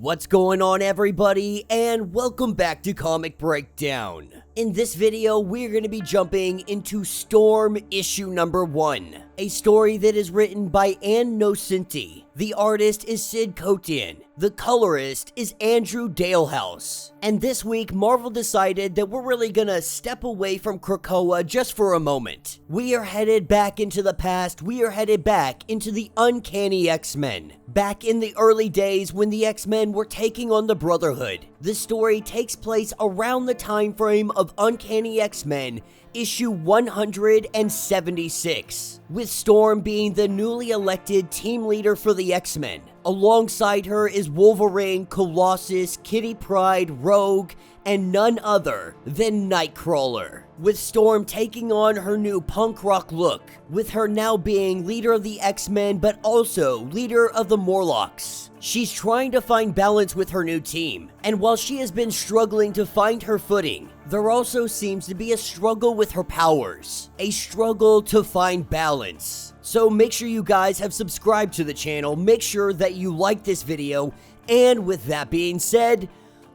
What's going on, everybody, and welcome back to Comic Breakdown. In this video, we're going to be jumping into Storm issue number 1, a story that is written by Ann Nocenti. The artist is Sid Kotian. The colorist is Andrew Dalehouse. And this week, Marvel decided that we're really gonna step away from Krakoa just for a moment. We are headed back into the past. We are headed back into the Uncanny X-Men. Back in the early days when the X-Men were taking on the Brotherhood. The story takes place around the time frame of Uncanny X-Men issue 176, with Storm being the newly elected team leader for the X-Men. Alongside her is Wolverine, Colossus, Kitty Pryde, Rogue, and none other than Nightcrawler, with Storm taking on her new punk rock look, with her now being leader of the X-Men but also leader of the Morlocks. She's trying to find balance with her new team, and while she has been struggling to find her footing, there also seems to be a struggle with her powers, a struggle to find balance. So make sure you guys have subscribed to the channel, make sure that you like this video, and with that being said,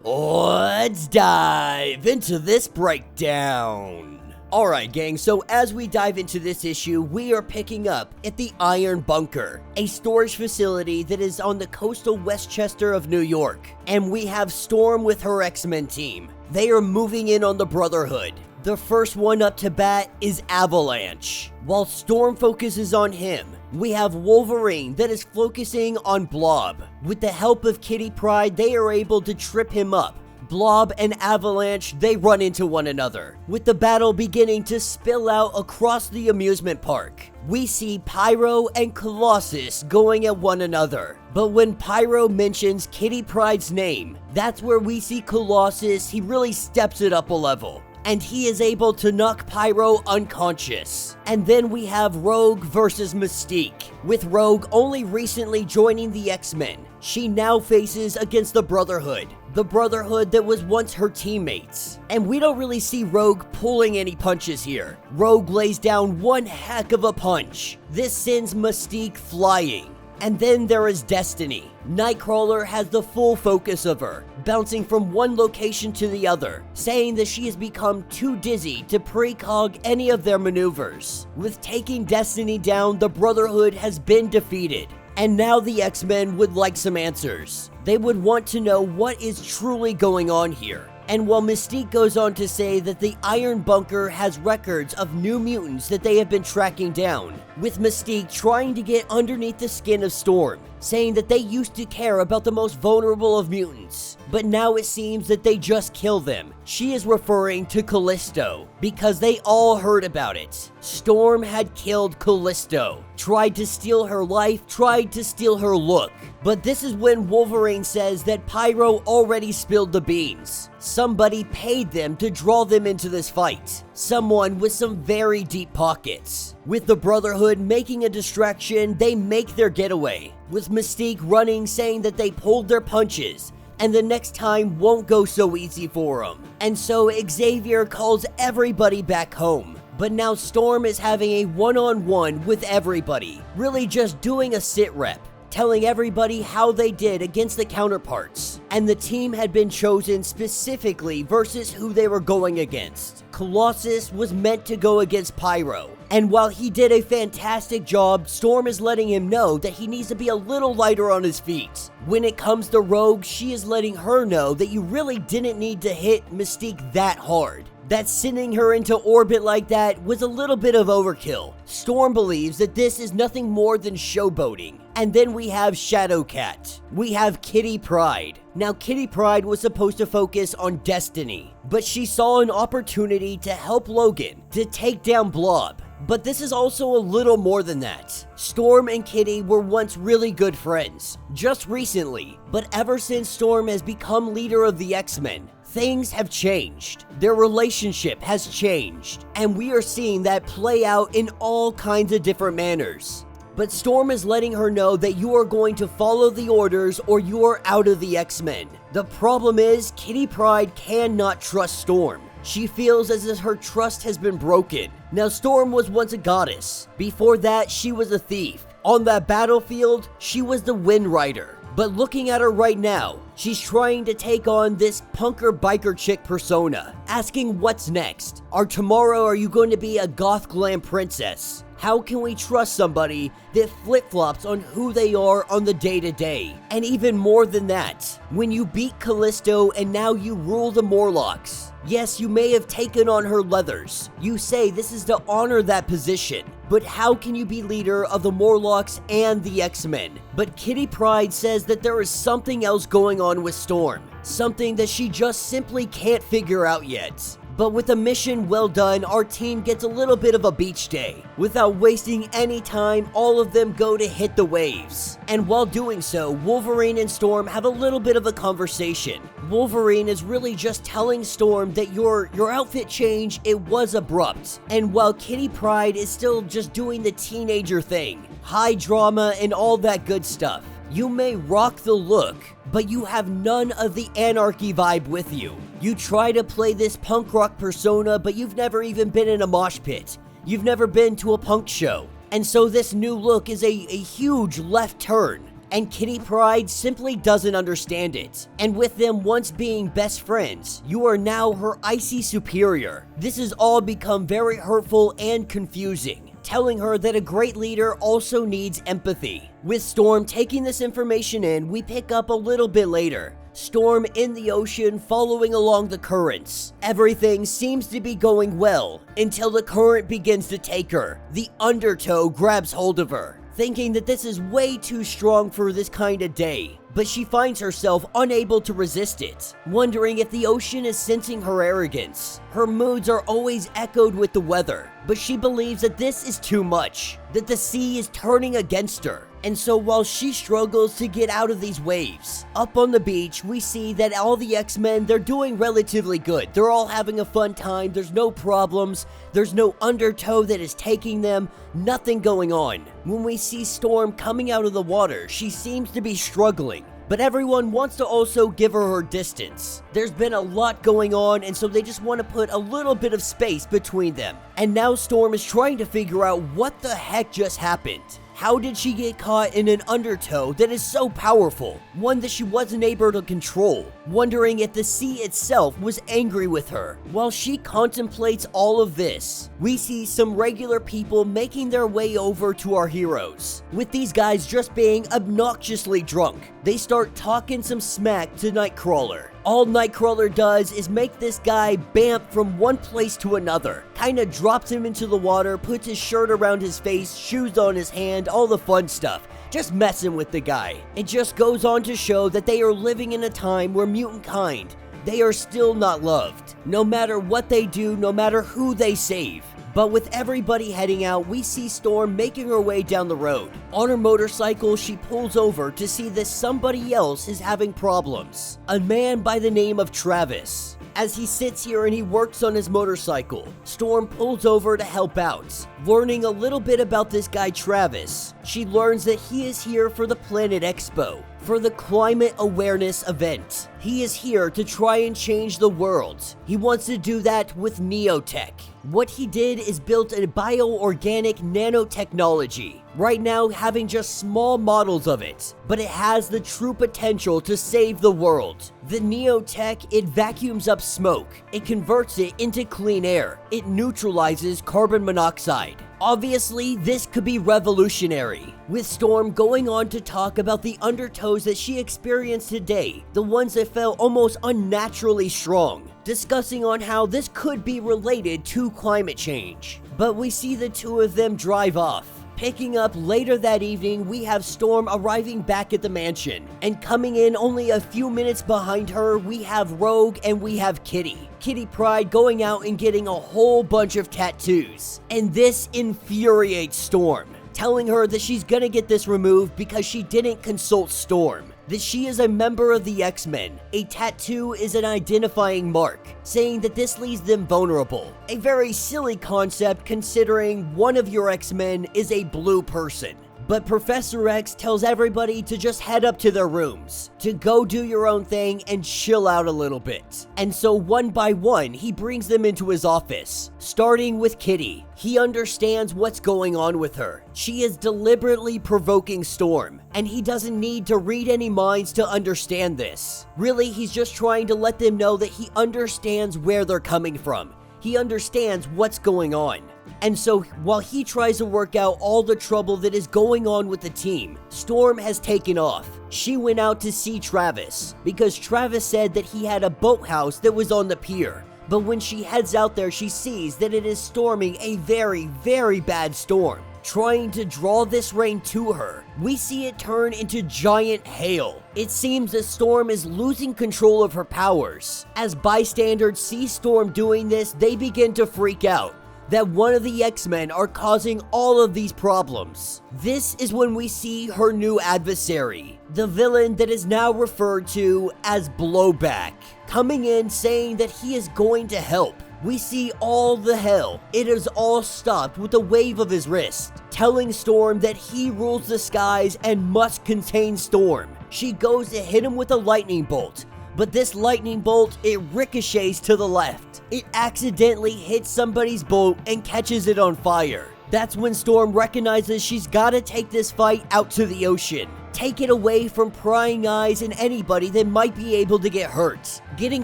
let's dive into this breakdown. Alright gang, so as we dive into this issue, we are picking up at the Iron Bunker, a storage facility that is on the coastal Westchester of New York. And we have Storm with her X-Men team. They are moving in on the Brotherhood. The first one up to bat is Avalanche. While Storm focuses on him, we have Wolverine that is focusing on Blob. With the help of Kitty Pryde, they are able to trip him up. Blob and Avalanche, they run into one another, with the battle beginning to spill out across the amusement park. We see Pyro and Colossus going at one another, but when Pyro mentions Kitty Pryde's name, that's where we see Colossus, he really steps it up a level, and he is able to knock Pyro unconscious. And then we have Rogue versus Mystique, with Rogue only recently joining the X-Men. She now faces against the Brotherhood that was once her teammates. And we don't really see Rogue pulling any punches here. Rogue lays down one heck of a punch. This sends Mystique flying. And then there is Destiny. Nightcrawler has the full focus of her, bouncing from one location to the other, saying that she has become too dizzy to precog any of their maneuvers. With taking Destiny down, the Brotherhood has been defeated. And now the X-Men would like some answers. They would want to know what is truly going on here. And while Mystique goes on to say that the Iron Bunker has records of new mutants that they have been tracking down, with Mystique trying to get underneath the skin of Storm, saying that they used to care about the most vulnerable of mutants, but now it seems that they just kill them. She is referring to Callisto, because they all heard about it. Storm had killed Callisto, tried to steal her life, tried to steal her look. But this is when Wolverine says that Pyro already spilled the beans. Somebody paid them to draw them into this fight. Someone with some very deep pockets. With the Brotherhood making a distraction, they make their getaway. With Mystique running, saying that they pulled their punches, and the next time won't go so easy for them. And so Xavier calls everybody back home. But now Storm is having a one-on-one with everybody, really just doing a sit rep, telling everybody how they did against the counterparts. And the team had been chosen specifically versus who they were going against. Colossus was meant to go against Pyro. And while he did a fantastic job, Storm is letting him know that he needs to be a little lighter on his feet. When it comes to Rogue, she is letting her know that you really didn't need to hit Mystique that hard. That sending her into orbit like that was a little bit of overkill. Storm believes that this is nothing more than showboating. And then we have Shadowcat. We have Kitty Pryde. Now Kitty Pryde was supposed to focus on Destiny, but she saw an opportunity to help Logan to take down Blob. But this is also a little more than that. Storm and Kitty were once really good friends, just recently, but ever since Storm has become leader of the X-Men, things have changed. Their relationship has changed, and we are seeing that play out in all kinds of different manners. But Storm is letting her know that you are going to follow the orders or you are out of the X-Men. The problem is, Kitty Pryde cannot trust Storm. She feels as if her trust has been broken. Now, Storm was once a goddess. Before that, she was a thief. On that battlefield, she was the Wind Rider. But looking at her right now, she's trying to take on this punker biker chick persona, asking what's next. Tomorrow are you going to be a goth glam princess? How can we trust somebody that flip-flops on who they are on the day-to-day? And even more than that, when you beat Callisto and now you rule the Morlocks. Yes, you may have taken on her leathers. You say this is to honor that position. But how can you be leader of the Morlocks and the X-Men? But Kitty Pryde says that there is something else going on with Storm. Something that she just simply can't figure out yet. But with a mission well done, our team gets a little bit of a beach day. Without wasting any time, all of them go to hit the waves. And while doing so, Wolverine and Storm have a little bit of a conversation. Wolverine is really just telling Storm that your outfit change, it was abrupt. And while Kitty Pryde is still just doing the teenager thing, high drama and all that good stuff. You may rock the look, but you have none of the anarchy vibe with you. You try to play this punk rock persona, but you've never even been in a mosh pit. You've never been to a punk show. And so this new look is a huge left turn. And Kitty Pryde simply doesn't understand it. And with them once being best friends, you are now her icy superior. This has all become very hurtful and confusing, telling her that a great leader also needs empathy. With Storm taking this information in, we pick up a little bit later. Storm in the ocean following along the currents. Everything seems to be going well until the current begins to take her. The undertow grabs hold of her, thinking that this is way too strong for this kind of day. But she finds herself unable to resist it, wondering if the ocean is sensing her arrogance. Her moods are always echoed with the weather, but she believes that this is too much, that the sea is turning against her. And so while she struggles to get out of these waves, up on the beach, we see that all the X-Men, they're doing relatively good. They're all having a fun time. There's no problems. There's no undertow that is taking them. Nothing going on. When we see Storm coming out of the water, she seems to be struggling. But everyone wants to also give her distance. There's been a lot going on, and so they just want to put a little bit of space between them. And now Storm is trying to figure out what the heck just happened. How did she get caught in an undertow that is so powerful? One that she wasn't able to control, wondering if the sea itself was angry with her. While she contemplates all of this, we see some regular people making their way over to our heroes, with these guys just being obnoxiously drunk. They start talking some smack to Nightcrawler. All Nightcrawler does is make this guy bamf from one place to another. Kinda drops him into the water, puts his shirt around his face, shoes on his hand, all the fun stuff. Just messing with the guy. It just goes on to show that they are living in a time where mutant kind, they are still not loved. No matter what they do, no matter who they save. But with everybody heading out, we see Storm making her way down the road. On her motorcycle, she pulls over to see that somebody else is having problems. A man by the name of Travis. As he sits here and he works on his motorcycle, Storm pulls over to help out. Learning a little bit about this guy Travis, she learns that he is here for the Planet Expo, for the climate awareness event. He is here to try and change the world. He wants to do that with Neotech. What he did is built a bioorganic nanotechnology, right now having just small models of it, but it has the true potential to save the world. The Neotech, it vacuums up smoke, it converts it into clean air, it neutralizes carbon monoxide. Obviously, this could be revolutionary, with Storm going on to talk about the undertows that she experienced today, the ones that felt almost unnaturally strong, discussing on how this could be related to climate change. But we see the two of them drive off. Picking up later that evening, we have Storm arriving back at the mansion, and coming in only a few minutes behind her, we have Rogue and we have Kitty. Kitty Pryde going out and getting a whole bunch of tattoos, and this infuriates Storm, telling her that she's gonna get this removed because she didn't consult Storm, that she is a member of the X-Men. A tattoo is an identifying mark, saying that this leaves them vulnerable. A very silly concept considering one of your X-Men is a blue person. But Professor X tells everybody to just head up to their rooms, to go do your own thing and chill out a little bit. And so one by one, he brings them into his office, starting with Kitty. He understands what's going on with her. She is deliberately provoking Storm, and he doesn't need to read any minds to understand this. Really, he's just trying to let them know that he understands where they're coming from. He understands what's going on. And so, while he tries to work out all the trouble that is going on with the team, Storm has taken off. She went out to see Travis, because Travis said that he had a boathouse that was on the pier. But when she heads out there, she sees that it is storming a very, very bad storm, trying to draw this rain to her. We see it turn into giant hail. It seems the Storm is losing control of her powers. As bystanders see Storm doing this, they begin to freak out that one of the X-Men are causing all of these problems. This is when we see her new adversary, the villain that is now referred to as Blowback, coming in saying that he is going to help. We see all the hell. It is all stopped with a wave of his wrist, telling Storm that he rules the skies and must contain Storm. She goes to hit him with a lightning bolt, but this lightning bolt, it ricochets to the left. It accidentally hits somebody's boat and catches it on fire. That's when Storm recognizes she's gotta take this fight out to the ocean. Take it away from prying eyes and anybody that might be able to get hurt. Getting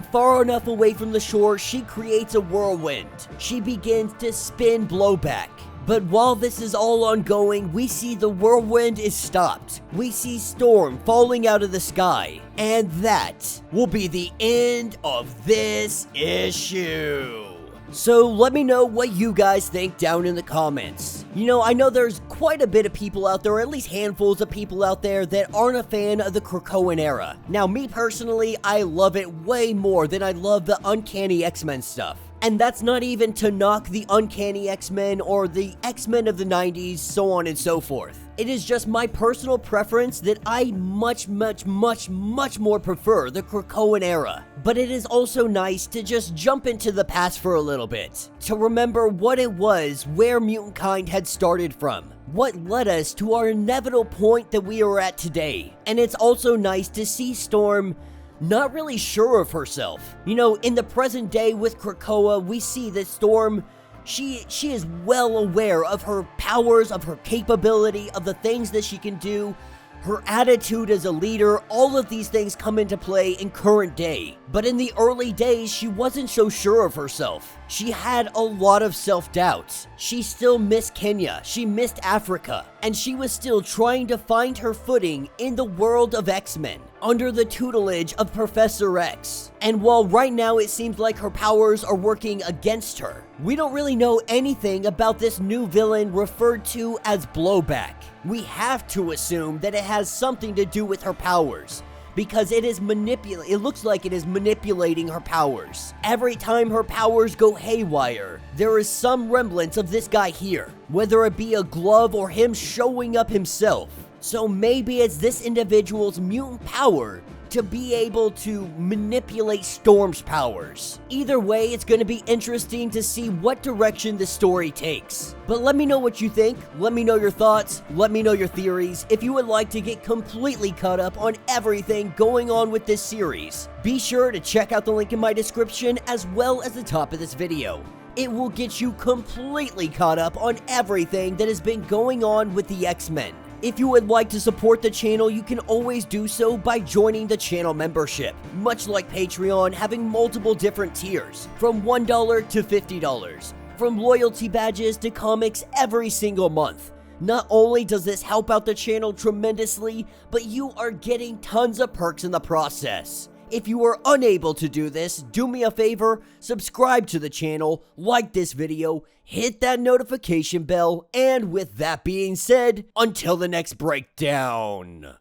far enough away from the shore, she creates a whirlwind. She begins to spin Blowback. But while this is all ongoing, we see the whirlwind is stopped. We see Storm falling out of the sky. And that will be the end of this issue. So let me know what you guys think down in the comments. You know, I know there's quite a bit of people out there, or at least handfuls of people out there, that aren't a fan of the Krakoan era. Now, me personally, I love it way more than I love the Uncanny X-Men stuff. And that's not even to knock the Uncanny X-Men or the X-Men of the 90s, so on and so forth. It is just my personal preference that I much more prefer the Krakoan era. But it is also nice to just jump into the past for a little bit, to remember what it was, where mutant kind had started from, what led us to our inevitable point that we are at today. And it's also nice to see Storm not really sure of herself. You know, in the present day with Krakoa, we see that Storm, she is well aware of her powers, of her capability, of the things that she can do, her attitude as a leader. All of these things come into play in current day. But in the early days, she wasn't so sure of herself. She had a lot of self-doubt. She still missed Kenya, she missed Africa, and she was still trying to find her footing in the world of X-Men, under the tutelage of Professor X. And while right now it seems like her powers are working against her, we don't really know anything about this new villain referred to as Blowback. We have to assume that it has something to do with her powers, because it looks like it is manipulating her powers. Every time her powers go haywire, there is some remnants of this guy here, whether it be a glove or him showing up himself. So maybe it's this individual's mutant power to be able to manipulate Storm's powers. Either way, it's going to be interesting to see what direction the story takes. But let me know what you think, let me know your thoughts, let me know your theories. If you would like to get completely caught up on everything going on with this series, be sure to check out the link in my description as well as the top of this video. It will get you completely caught up on everything that has been going on with the X-Men. If you would like to support the channel, you can always do so by joining the channel membership. Much like Patreon, having multiple different tiers, from $1 to $50, from loyalty badges to comics every single month. Not only does this help out the channel tremendously, but you are getting tons of perks in the process. If you are unable to do this, do me a favor, subscribe to the channel, like this video, hit that notification bell, and with that being said, until the next breakdown.